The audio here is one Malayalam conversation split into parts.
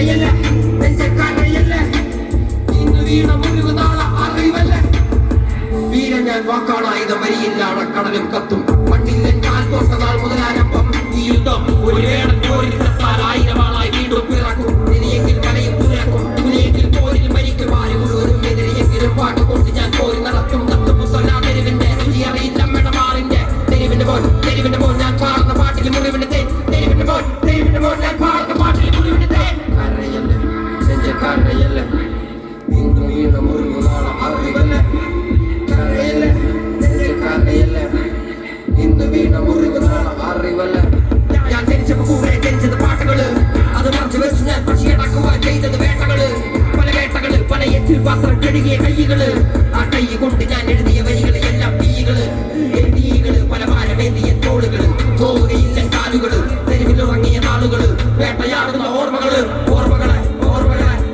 കരയല്ല നെഞ്ച കരയല്ല ഇന്ന് വീണ മുറിവ് നാളെ അറിവല്ല വീര ഞാൻ വാക്കാളായുധ വരിയില്ലാതെ കടലും കത്തും മണ്ണിൽ ഞാൻ തോട്ട നാൾ മുതലാരംഭം ഈ യുദ്ധം ഒരു വേണം ജോലി ചത്താൽ 1000 ആളായി വീണ്ടും പിറക്കും ഇനിയെങ്കിൽ കലയും തുറക്കും ഇനിയെങ്കിൽ പോരിൽ മരിക്കും ആര് മുഴുവനും എതിരെയെങ്കിലും പാട്ട് കൊണ്ട് ഞാൻ പോരി നടത്തും തത്തുപുത്തല്ല തെരുവിന്റെ രുചി അറിയില്ല മെടമാറിന്റെ തെരുവിന്റെ പോൽ ഞാൻ പാടുന്ന പാട്ടിൽ മുറിവിന്റെ തേൻ തെരുവിന്റെ പോൽ ഞാൻ പാടുന്ന പാട്ടിൽ മുറിവിന്റെ തേൻ കരയല്ല നെഞ്ച കരയല്ല ഇന്ന് വീണ മുറിവ് നാളെ അറിവല്ല കരയല്ല നെഞ്ച കരയല്ല ഇന്ന് വീണ മുറിവ് നാളെ അറിവല്ല ഞാൻ ജനിച്ചപ്പോ കൂടെ ജനിച്ചത് പാട്ടുകള് അത് മറച്ചു വെച്ച് ഞാൻ പക്ഷിയടക്കുവാൻ ചെയ്തത് വേട്ടകള് പല എച്ചിൽ പാത്രം കഴുകിയ കൈകള് ആ കൈ കൊണ്ട് ഞാൻ എഴുതിയ വരികള് എല്ലാം തീകള് പല ഭാരമേന്തിയ തോളുകള് പോവുകയില്ല കാലുകള് തെരുവിലുറങ്ങിയ നാളുകള് വേട്ടയാടുന്ന ഓർമ്മകളെ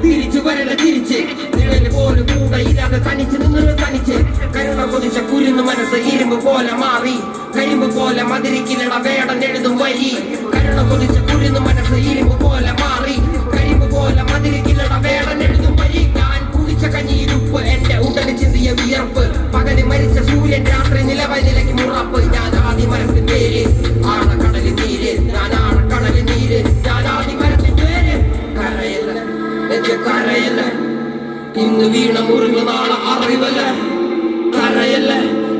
തിരിച്ചു വരണ തിരിച്ച് നിഴല് പോലും കൂടെ ഇല്ലാതെ തനിച്ച് നിന്ന് തനിച്ച് കരുണ കൊതിച്ച കുരുന്ന് മനസ്സ് ഇരുമ്പ് പോലെ മാറി കരിമ്പ് പോലെ മതിരിക്കിലട വേടൻ എഴുതും വരി കരുണ കൊതിച്ച കുരുന്ന് മനസ്സ് ഇരുമ്പ് പോലെ മാറി കരിമ്പ് പോലെ മതിരിക്കിലട വേടൻ എഴുതും വരി ഞാൻ കുടിച്ച കഞ്ഞിയിരുപ്പ് എന്റെ ഉടനെ ചിന്തിയ വിയർപ്പ് പകല് മരിച്ച സൂര്യൻ രാത്രി നിലവലിലേക്ക് മുറപ്പ് ഞാൻ ആദ്യ മരത്തിൻ പേര് ആഴക്കടലിൽ നീര് ഞാൻ ആഴക്കടലിൽ നീര് ഞാൻ ആദ്യ മരത്തിൻ പേര് കരയല്ല നെഞ്ച കരയല്ല ഇന്ന് വീണ മുറിവ് നാളെ അറിവല്ല കരയല്ല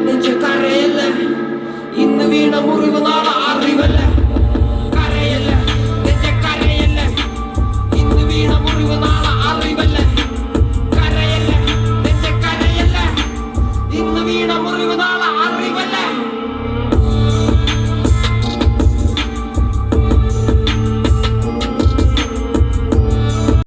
നെഞ്ച കരയല്ല ഇന്ന് വീണ മുറിവ് നാളെ അറിവല്ല